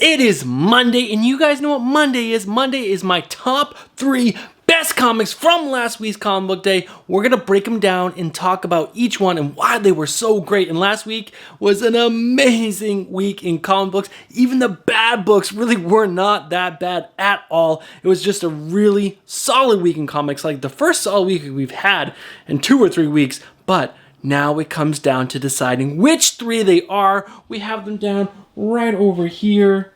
It is Monday, and you guys know what Monday is. Monday is my top 3 best comics from last week's comic book day. We're going to break them down and talk about each one and why they were so great. And last week was an amazing week in comic books. Even the bad books really were not that bad at all. It was just a really solid week in comics, like the first solid week we've had in 2 or 3 weeks. But now it comes down to deciding which 3 they are. We have them down right over here.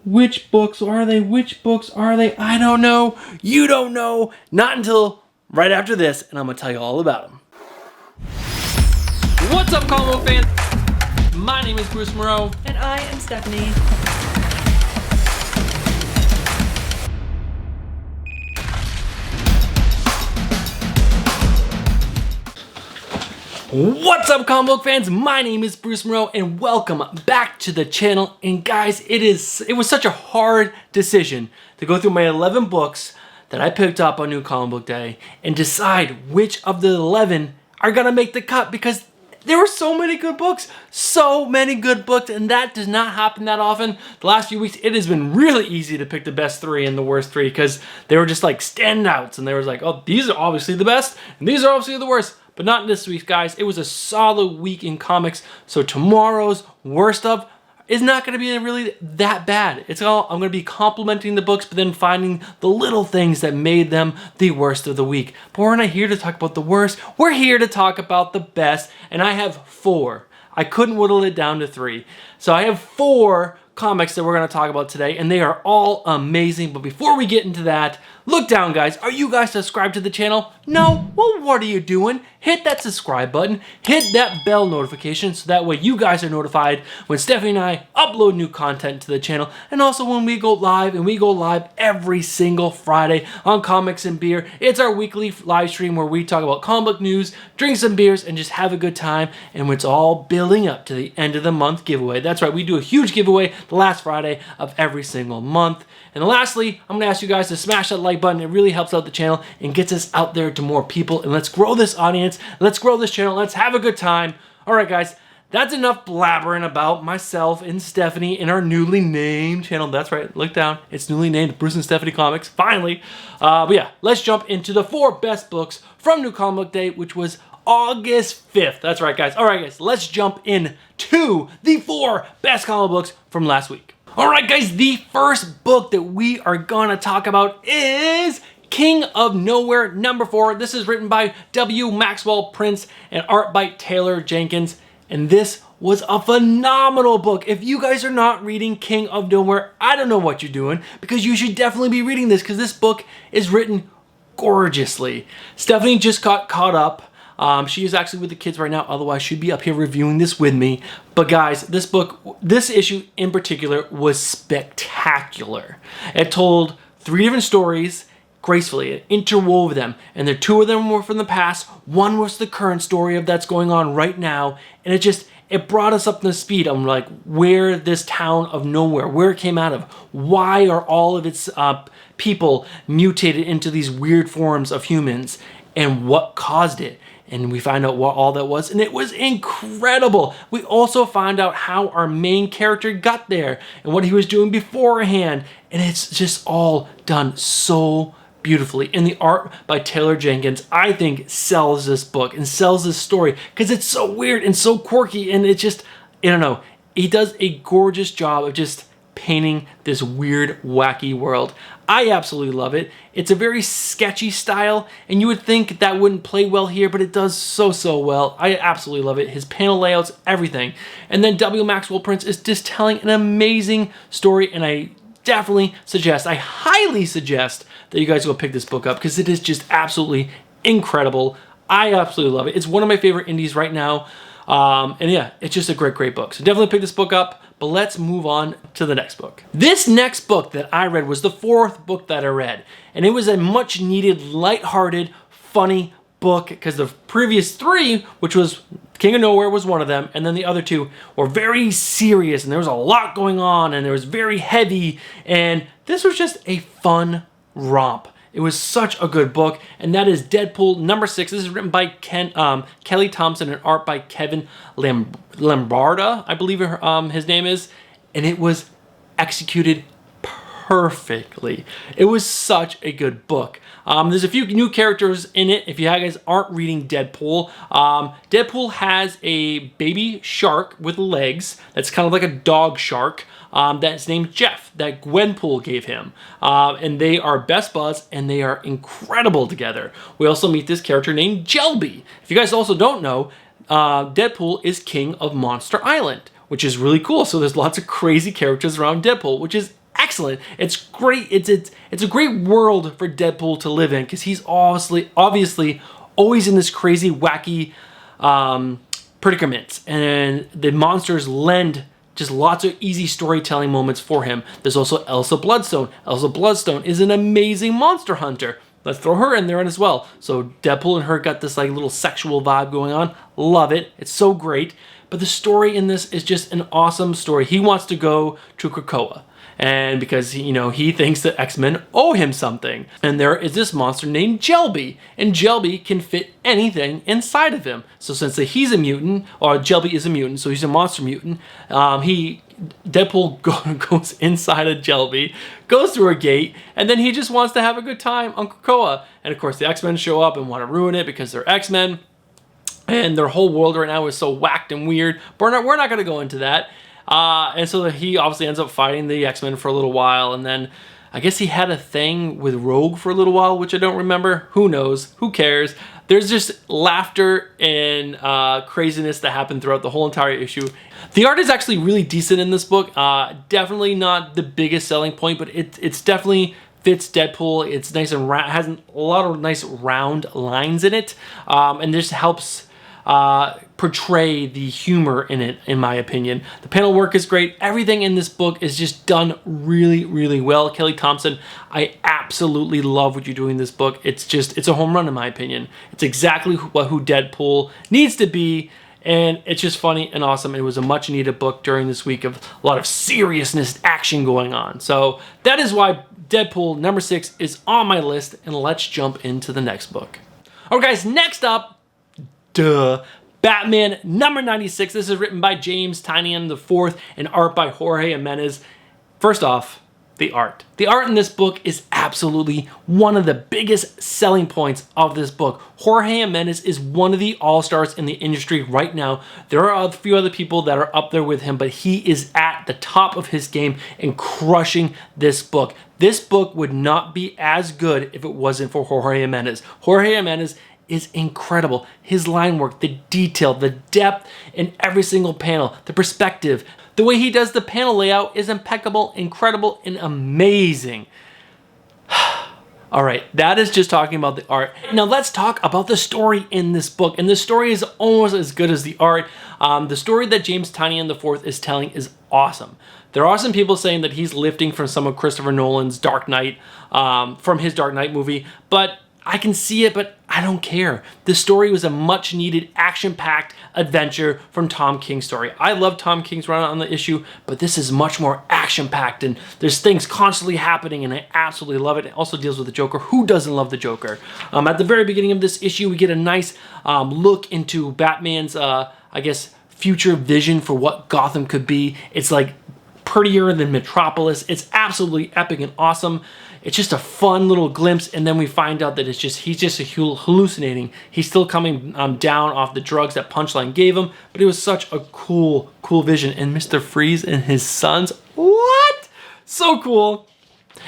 Which books are they? Which books are they? I don't know. You don't know. Not until right after this, and I'm going to tell you all about them. What's up, comic book fans? My name is Bruce Moreau. And I am Stephanie. What's up, comic book fans? My name is Bruce Moreau, and welcome back to the channel. And guys, it was such a hard decision to go through my 11 books that I picked up on New Comic Book Day and decide which of the 11 are gonna make the cut, because there were so many good books, and that does not happen that often. The last few weeks, it has been really easy to pick the best 3 and the worst 3 because they were just like standouts, and they was like, oh, these are obviously the best, and these are obviously the worst. But not this week, guys. It was a solid week in comics, so tomorrow's worst of is not going to be really that bad. I'm going to be complimenting the books, but then finding the little things that made them the worst of the week. But we're not here to talk about the worst. We're here to talk about the best, and I have 4. I couldn't whittle it down to 3. So I have 4 comics that we're going to talk about today, and they are all amazing. But before we get into that, look down, guys. Are you guys subscribed to the channel? No? Well, what are you doing? Hit that subscribe button. Hit that bell notification so that way you guys are notified when Stephanie and I upload new content to the channel, and also when we go live, and we go live every single Friday on Comics and Beer. It's our weekly live stream where we talk about comic book news, drink some beers, and just have a good time, and it's all building up to the end of the month giveaway. That's right, we do a huge giveaway the last Friday of every single month. And lastly, I'm going to ask you guys to smash that like button. It really helps out the channel and gets us out there to more people. And let's grow this audience. Let's grow this channel. Let's have a good time. All right, guys. That's enough blabbering about myself and Stephanie in our newly named channel. That's right. Look down. It's newly named Bruce and Stephanie Comics. Finally. But yeah, let's jump into the 4 best books from New Comic Book Day, which was August 5th. That's right, guys. All right, guys. Let's jump into the 4 best comic books from last week. All right, guys, the first book that we are gonna talk about is King of Nowhere #4. This is written by W. Maxwell Prince and art by Taylor Jenkins. And this was a phenomenal book. If you guys are not reading King of Nowhere, I don't know what you're doing, because you should definitely be reading this, because this book is written gorgeously. Stephanie just got caught up. She is actually with the kids right now, otherwise she'd be up here reviewing this with me. But guys, this book, this issue in particular, was spectacular. It told 3 different stories gracefully. It interwove them, and 2 of them were from the past. 1 was the current story of that's going on right now, and it brought us up to speed on like where this town of nowhere, where it came out of, why are all of its people mutated into these weird forms of humans, and what caused it. And we find out what all that was, and it was incredible. We also find out how our main character got there and what he was doing beforehand, and it's just all done so beautifully. And the art by Taylor Jenkins, I think, sells this book and sells this story because it's so weird and so quirky, and it's just, I don't know, he does a gorgeous job of just painting this weird, wacky world. I absolutely love it. It's a very sketchy style, and you would think that wouldn't play well here, but it does so well. I absolutely love it. His panel layouts, everything. And then W. Maxwell Prince is just telling an amazing story, and I highly suggest that you guys go pick this book up, because it is just absolutely incredible. I absolutely love it. It's one of my favorite indies right now. And yeah, it's just a great book. So definitely pick this book up. But let's move on to the next book. This next book that I read was the 4th book that I read. And it was a much needed, lighthearted, funny book, because the previous 3, which was King of Nowhere was one of them, and then the other 2 were very serious, and there was a lot going on, and it was very heavy, and this was just a fun romp. It was such a good book, and that is Deadpool #6. This is written by Kelly Thompson and art by Kevin Lambarda, I believe his name is, and it was executed perfectly. It was such a good book. There's a few new characters in it. If you guys aren't reading Deadpool, Deadpool has a baby shark with legs that's kind of like a dog shark that's named Jeff, that Gwenpool gave him. And they are best buds, and they are incredible together. We also meet this character named Jelby. If you guys also don't know, Deadpool is king of Monster Island, which is really cool. So there's lots of crazy characters around Deadpool, which is excellent. It's great. It's a great world for Deadpool to live in, because he's obviously always in this crazy, wacky predicaments, and the monsters lend just lots of easy storytelling moments for him. There's also Elsa Bloodstone. Elsa Bloodstone is an amazing monster hunter. Let's throw her in there as well. So Deadpool and her got this like little sexual vibe going on. Love it. It's so great. But the story in this is just an awesome story. He wants to go to Krakoa, and because he thinks that X-Men owe him something. And there is this monster named Jelby, and Jelby can fit anything inside of him. So since he's a mutant, or Jelby is a mutant, so he's a monster mutant, Deadpool goes inside of Jelby, goes through a gate, and then he just wants to have a good time on Krakoa. And of course the X-Men show up and want to ruin it because they're X-Men, and their whole world right now is so whacked and weird. But we're not going to go into that. And so he obviously ends up fighting the X-Men for a little while, and then I guess he had a thing with Rogue for a little while, which I don't remember. Who knows? Who cares? There's just laughter and craziness that happened throughout the whole entire issue. The art is actually really decent in this book. Definitely not the biggest selling point, but it's definitely fits Deadpool. It's nice and round, has a lot of nice round lines in it, and this helps portray the humor in it, in my opinion. The panel work is great. Everything in this book is just done really, really well. Kelly Thompson, I absolutely love what you're doing in this book. It's a home run in my opinion. It's exactly who Deadpool needs to be, and it's just funny and awesome. It was a much needed book during this week of a lot of seriousness, action going on. So that is why Deadpool number 6 is on my list, and let's jump into the next book. All right, guys, next up, Batman number 96. This is written by James Tynion IV and art by Jorge Jimenez. First off, the art. The art in this book is absolutely one of the biggest selling points of this book. Jorge Jimenez is one of the all-stars in the industry right now. There are a few other people that are up there with him, but he is at the top of his game and crushing this book. This book would not be as good if it wasn't for Jorge Jimenez. Jorge Jimenez is incredible. His line work, the detail, the depth in every single panel, the perspective, the way he does the panel layout is impeccable, incredible, and amazing. All right, that is just talking about the art. Now let's talk about the story in this book. And the story is almost as good as the art. The story that James Tynion IV is telling is awesome. There are some people saying that he's lifting from some of Christopher Nolan's Dark Knight, from his Dark Knight movie, but I can see it, but I don't care. This story was a much needed action-packed adventure from Tom King's story. I love Tom King's run on the issue, but this is much more action-packed, and there's things constantly happening, and I absolutely love it. It also deals with the Joker. Who doesn't love the Joker? At the very beginning of this issue, we get a nice look into Batman's, I guess, future vision for what Gotham could be. It's like prettier than Metropolis. It's absolutely epic and awesome. It's just a fun little glimpse, and then we find out that he's just hallucinating. He's still coming down off the drugs that Punchline gave him, but it was such a cool vision. And Mr. Freeze and his sons, what? So cool.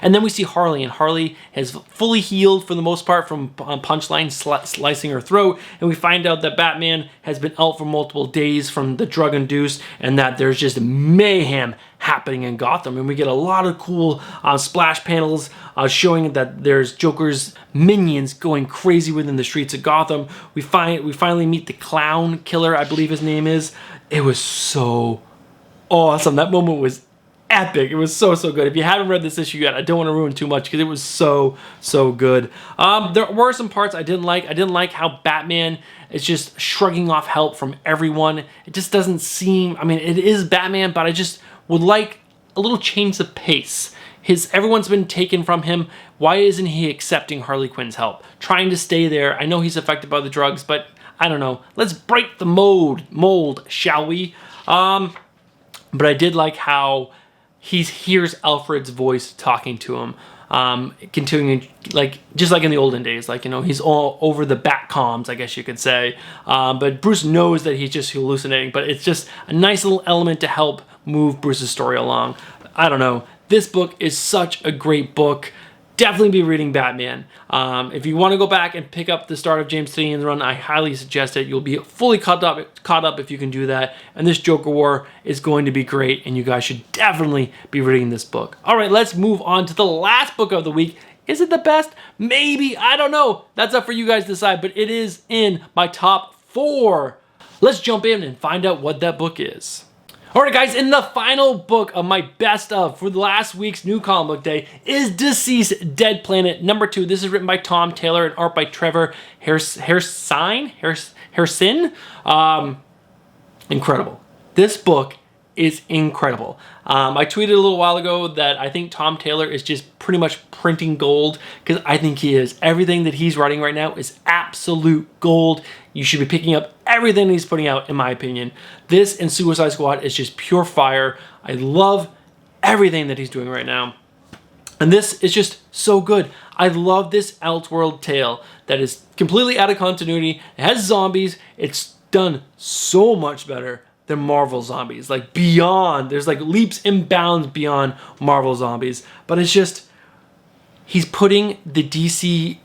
And then we see Harley, and Harley has fully healed for the most part from Punchline slicing her throat, and we find out that Batman has been out for multiple days from the drug-induced, and that there's just mayhem happening in Gotham. And we get a lot of cool splash panels showing that there's Joker's minions going crazy within the streets of Gotham. We finally meet the clown killer, I believe his name is. It was so awesome. That moment was epic. It was so good. If you haven't read this issue yet, I don't want to ruin too much because it was so good. There were some parts I didn't like. I didn't like how Batman is just shrugging off help from everyone. It just doesn't seem, I mean, it is Batman, but I just would like a little change of pace. Everyone's been taken from him. Why isn't he accepting Harley Quinn's help? Trying to stay there. I know he's affected by the drugs, but I don't know. Let's break the mold, shall we? But I did like how he hears Alfred's voice talking to him. Continuing, like, just like in the olden days, like, you know, he's all over the bat comms, I guess you could say. But Bruce knows that he's just hallucinating, but it's just a nice little element to help move Bruce's story along. I don't know. This book is such a great book. Definitely be reading Batman. If you want to go back and pick up the start of James Tynion's run, I highly suggest it. You'll be fully caught up if you can do that. And this Joker War is going to be great, and you guys should definitely be reading this book. All right, let's move on to the last book of the week. Is it the best? Maybe. I don't know. That's up for you guys to decide, but it is in my top 4. Let's jump in and find out what that book is. Alright guys, in the final book of my best of for the last week's New Comic Book Day is Deceased Dead Planet number 2. This is written by Tom Taylor and art by Trevor Hairsine. Incredible. This book is incredible. I tweeted a little while ago that I think Tom Taylor is just pretty much printing gold, because I think he is. Everything that he's writing right now is absolute gold. You should be picking up everything he's putting out, in my opinion. This and Suicide Squad is just pure fire. I love everything that he's doing right now. And this is just so good. I love this Elseworld tale that is completely out of continuity. It has zombies. It's done so much better than Marvel zombies. Like beyond, there's like leaps and bounds beyond Marvel zombies. But it's just, he's putting the DC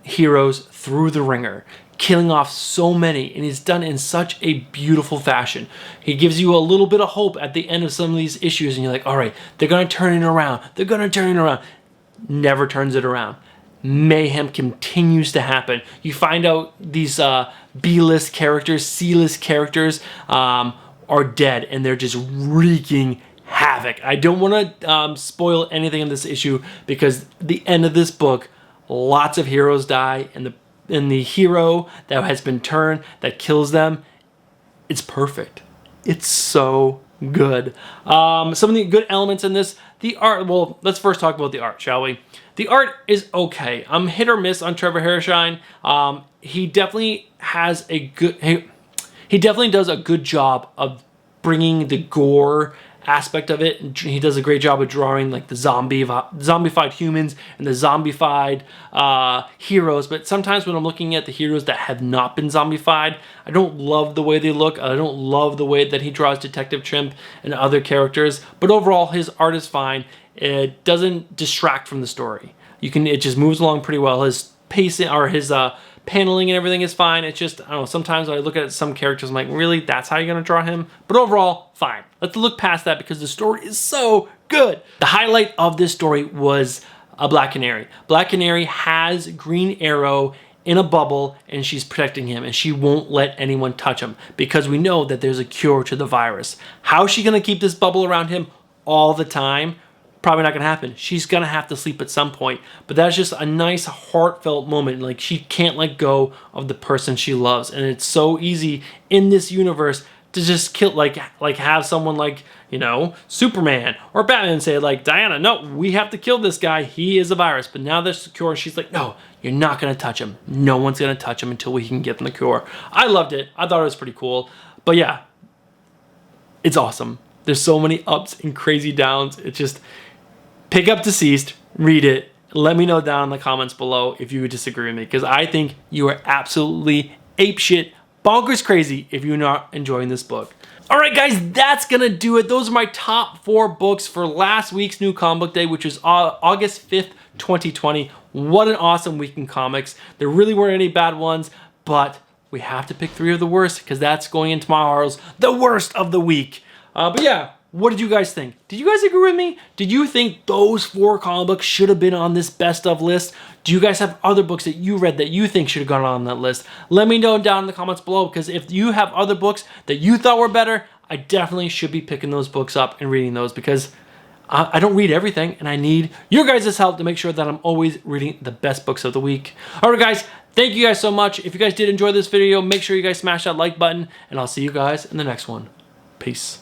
heroes through the ringer, killing off so many, and he's done in such a beautiful fashion. He gives you a little bit of hope at the end of some of these issues, and you're like, all right, they're gonna turn it around. They're gonna turn it around. Never turns it around. Mayhem continues to happen. You find out these B-list characters, C-list characters are dead, and they're just wreaking havoc. I don't want to spoil anything in this issue, because the end of this book, lots of heroes die, and the hero that has been turned, that kills them, it's perfect. It's so good. Some of the good elements in this, the art, well, let's first talk about the art, shall we? The art is okay. I'm hit or miss on Trevor Hairsine. He definitely has a good, he definitely does a good job of bringing the gore aspect of it. He does a great job of drawing like the zombified humans and the zombified heroes. But sometimes when I'm looking at the heroes that have not been zombified, I don't love the way they look. I don't love the way that he draws Detective Chimp and other characters. But overall, his art is fine. It doesn't distract from the story. It just moves along pretty well. His pacing or his paneling and everything is fine. It's just, I don't know, sometimes when I look at some characters, I'm like, really? That's how you're going to draw him? But overall, fine. Let's look past that because the story is so good. The highlight of this story was a Black Canary. Black Canary has Green Arrow in a bubble, and she's protecting him, and she won't let anyone touch him because we know that there's a cure to the virus. How is she going to keep this bubble around him all the time? Probably not gonna happen. She's gonna have to sleep at some point, but that's just a nice heartfelt moment. Like, she can't let go of the person she loves, and it's so easy in this universe to just kill, like have someone like, you know, Superman or Batman say like, Diana, no, we have to kill this guy. He is a virus. But now there's the cure. She's like, no, you're not gonna touch him. No one's gonna touch him until we can get them the cure. I loved it. I thought it was pretty cool. But yeah, it's awesome. There's so many ups and crazy downs. It's just, pick up Deceased, read it, let me know down in the comments below if you would disagree with me, because I think you are absolutely apeshit, bonkers crazy if you're not enjoying this book. Alright guys, that's gonna do it. Those are my top 4 books for last week's New Comic Book Day, which was August 5th, 2020. What an awesome week in comics. There really weren't any bad ones, but we have to pick 3 of the worst, because that's going into tomorrow's the worst of the week. But yeah, what did you guys think? Did you guys agree with me? Did you think those 4 comic books should have been on this best of list? Do you guys have other books that you read that you think should have gone on that list? Let me know down in the comments below, because if you have other books that you thought were better, I definitely should be picking those books up and reading those, because I don't read everything, and I need your guys' help to make sure that I'm always reading the best books of the week. Alright guys, thank you guys so much. If you guys did enjoy this video, make sure you guys smash that like button, and I'll see you guys in the next one. Peace.